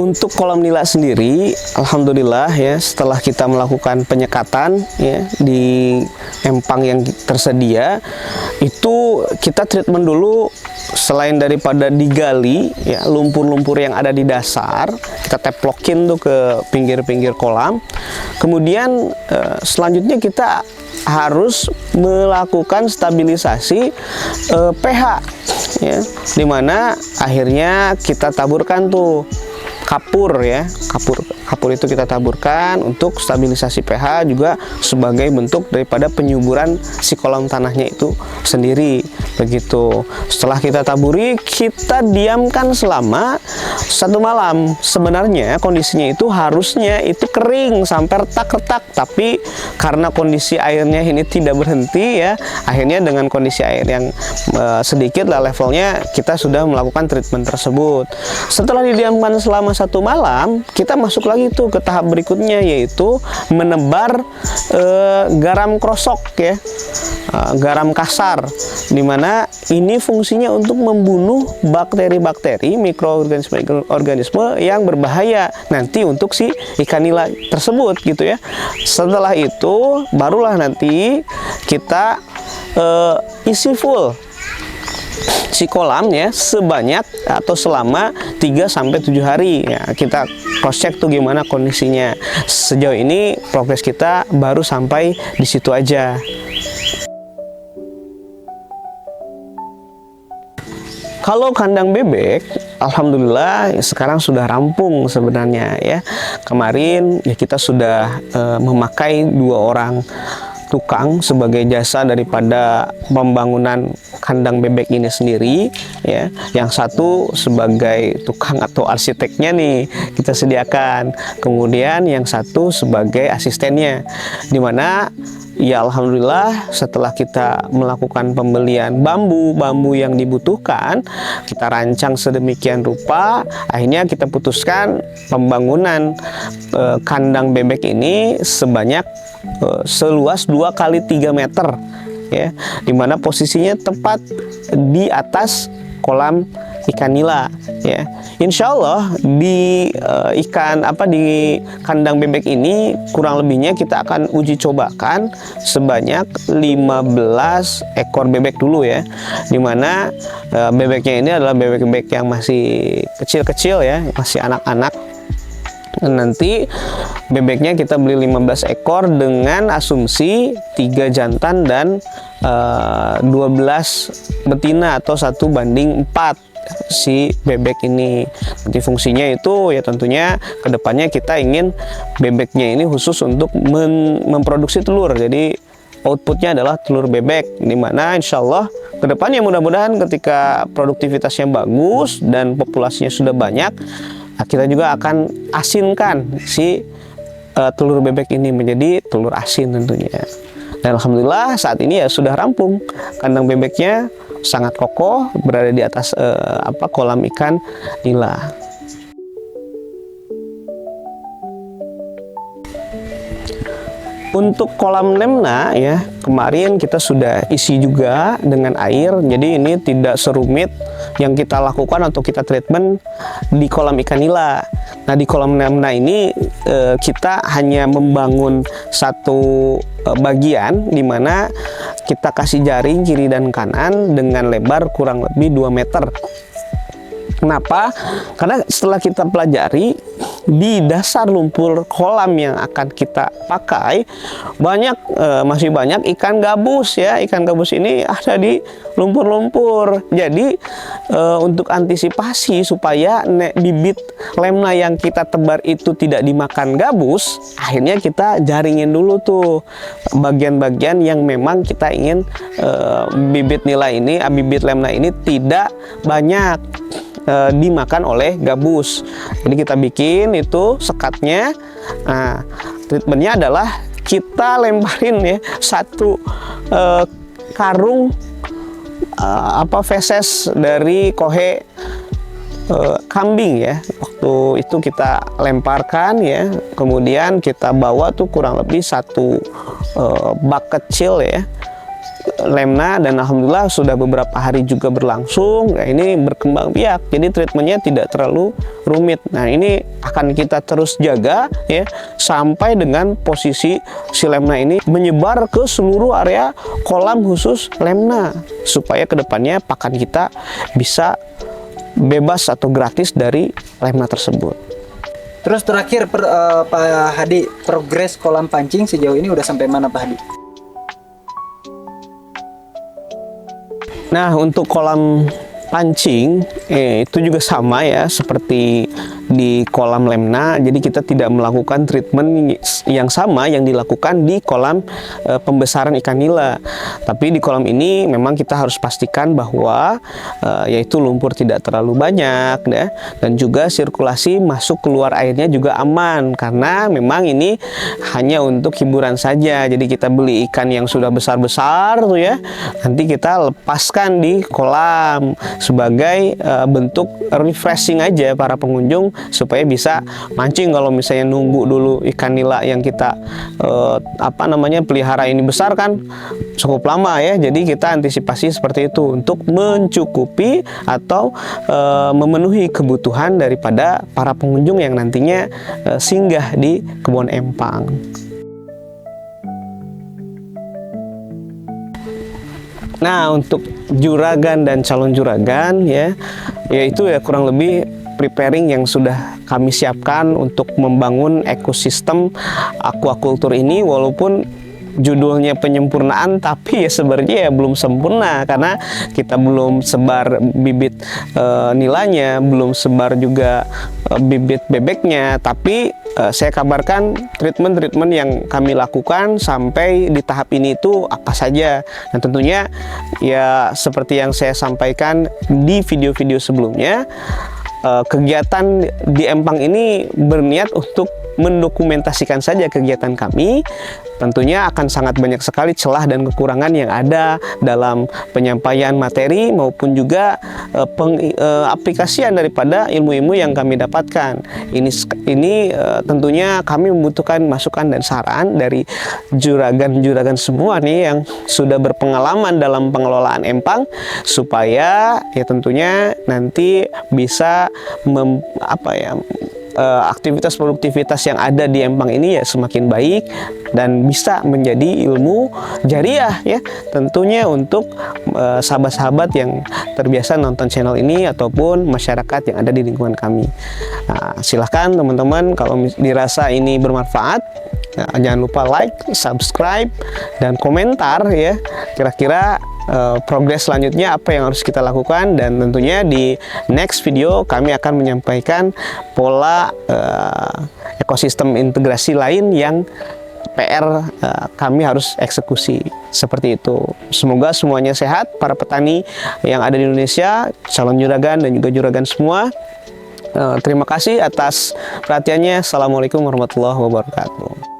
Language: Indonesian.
Untuk kolam nila sendiri, alhamdulillah ya, setelah kita melakukan penyekatan ya di empang yang tersedia, itu kita treatment dulu. Selain daripada digali ya lumpur-lumpur yang ada di dasar, kita teplokin tuh ke pinggir-pinggir kolam. Kemudian selanjutnya kita harus melakukan stabilisasi pH ya, dimana akhirnya kita taburkan tuh kapur ya, kapur itu kita taburkan untuk stabilisasi pH, juga sebagai bentuk daripada penyuburan si kolam tanahnya itu sendiri begitu. Setelah kita taburi, kita diamkan selama 1 malam. Sebenarnya kondisinya itu harusnya itu kering sampai retak-retak, tapi karena kondisi airnya ini tidak berhenti ya, akhirnya dengan kondisi air yang sedikit lah levelnya, kita sudah melakukan treatment tersebut. Setelah didiamkan selama 1 malam, kita masuk lagi tuh ke tahap berikutnya, yaitu menebar garam krosok ya, garam kasar, dimana ini fungsinya untuk membunuh bakteri-bakteri, mikroorganisme yang berbahaya nanti untuk si ikan nila tersebut gitu ya. Setelah itu barulah nanti kita isi full si kolam ya, sebanyak atau selama 3-7 hari ya. Kita cross check tuh gimana kondisinya. Sejauh ini progres kita baru sampai di situ aja. Kalau kandang bebek, alhamdulillah sekarang sudah rampung sebenarnya ya. Kemarin ya kita sudah memakai 2 orang tukang sebagai jasa daripada pembangunan kandang bebek ini sendiri ya. Yang satu sebagai tukang atau arsiteknya nih kita sediakan, kemudian yang satu sebagai asistennya, dimana ya alhamdulillah setelah kita melakukan pembelian bambu yang dibutuhkan, kita rancang sedemikian rupa, akhirnya kita putuskan pembangunan kandang bebek ini sebanyak seluas 2 x 3 meter ya, dimana posisinya tepat di atas kolam ikan nila ya. Insya Allah di di kandang bebek ini kurang lebihnya kita akan uji cobakan sebanyak 15 ekor bebek dulu ya, dimana bebeknya ini adalah bebek-bebek yang masih kecil-kecil ya, masih anak-anak. Nanti bebeknya kita beli 15 ekor dengan asumsi 3 jantan dan 12 betina atau 1:4 si bebek ini. Nanti fungsinya itu ya tentunya kedepannya kita ingin bebeknya ini khusus untuk memproduksi telur, jadi outputnya adalah telur bebek, dimana insya Allah kedepannya mudah-mudahan ketika produktivitasnya bagus dan populasinya sudah banyak, kita juga akan asinkan si telur bebek ini menjadi telur asin tentunya. Dan alhamdulillah saat ini ya sudah rampung, kandang bebeknya sangat kokoh berada di atas kolam ikan nila. Untuk kolam Lemna ya, kemarin kita sudah isi juga dengan air, jadi ini tidak serumit yang kita lakukan atau kita treatment di kolam ikan nila. Nah di kolam Lemna ini kita hanya membangun satu bagian dimana kita kasih jaring kiri dan kanan dengan lebar kurang lebih 2 meter. Kenapa? Karena setelah kita pelajari di dasar lumpur kolam yang akan kita pakai masih banyak ikan gabus ya. Ikan gabus ini ada di lumpur-lumpur. Jadi untuk antisipasi supaya bibit Lemna yang kita tebar itu tidak dimakan gabus, akhirnya kita jaringin dulu tuh bagian-bagian yang memang kita ingin bibit Lemna ini tidak banyak dimakan oleh gabus. Jadi kita bikin itu sekatnya. Nah, treatmentnya adalah kita lemparin ya satu karung feses dari kohe kambing ya. Waktu itu kita lemparkan ya, kemudian kita bawa tuh kurang lebih 1 bak kecil ya, Lemna, dan alhamdulillah sudah beberapa hari juga berlangsung. Nah, ini berkembang biak, jadi treatmentnya tidak terlalu rumit. Nah, ini akan kita terus jaga ya sampai dengan posisi si Lemna ini menyebar ke seluruh area kolam khusus Lemna, supaya kedepannya pakan kita bisa bebas atau gratis dari Lemna tersebut. Terus terakhir Pak Hadi, progres kolam pancing sejauh ini udah sampai mana Pak Hadi? Nah, untuk kolam pancing itu juga sama ya seperti di kolam Lemna. Jadi kita tidak melakukan treatment yang sama yang dilakukan di kolam pembesaran ikan nila. Tapi di kolam ini memang kita harus pastikan bahwa yaitu lumpur tidak terlalu banyak ya, dan juga sirkulasi masuk keluar airnya juga aman, karena memang ini hanya untuk hiburan saja. Jadi kita beli ikan yang sudah besar-besar tuh ya, nanti kita lepaskan di kolam sebagai bentuk refreshing aja para pengunjung, supaya bisa mancing. Kalau misalnya nunggu dulu ikan nila yang kita pelihara ini besar kan cukup lama ya. Jadi kita antisipasi seperti itu untuk mencukupi atau memenuhi kebutuhan daripada para pengunjung yang nantinya singgah di Kebun Empang. Nah, untuk juragan dan calon juragan ya, yaitu ya kurang lebih preparing yang sudah kami siapkan untuk membangun ekosistem aquaculture ini. Walaupun judulnya penyempurnaan, tapi ya sebenarnya ya belum sempurna, karena kita belum sebar bibit nilainya, belum sebar juga bibit bebeknya. Tapi saya kabarkan treatment yang kami lakukan sampai di tahap ini itu apa saja. Dan tentunya ya seperti yang saya sampaikan di video-video sebelumnya, kegiatan di Empang ini berniat untuk mendokumentasikan saja kegiatan kami. Tentunya akan sangat banyak sekali celah dan kekurangan yang ada dalam penyampaian materi maupun juga pengaplikasian daripada ilmu-ilmu yang kami dapatkan. Ini tentunya kami membutuhkan masukan dan saran dari juragan-juragan semua nih yang sudah berpengalaman dalam pengelolaan Empang, supaya ya tentunya nanti bisa aktivitas produktivitas yang ada di Empang ini ya semakin baik dan bisa menjadi ilmu jariah ya, tentunya untuk sahabat-sahabat yang terbiasa nonton channel ini ataupun masyarakat yang ada di lingkungan kami. Nah, silahkan teman-teman kalau dirasa ini bermanfaat, jangan lupa like, subscribe, dan komentar ya, kira-kira progres selanjutnya apa yang harus kita lakukan. Dan tentunya di next video kami akan menyampaikan pola ekosistem integrasi lain yang PR kami harus eksekusi seperti itu. Semoga semuanya sehat, para petani yang ada di Indonesia, calon juragan dan juga juragan semua. Terima kasih atas perhatiannya. Assalamualaikum warahmatullahi wabarakatuh.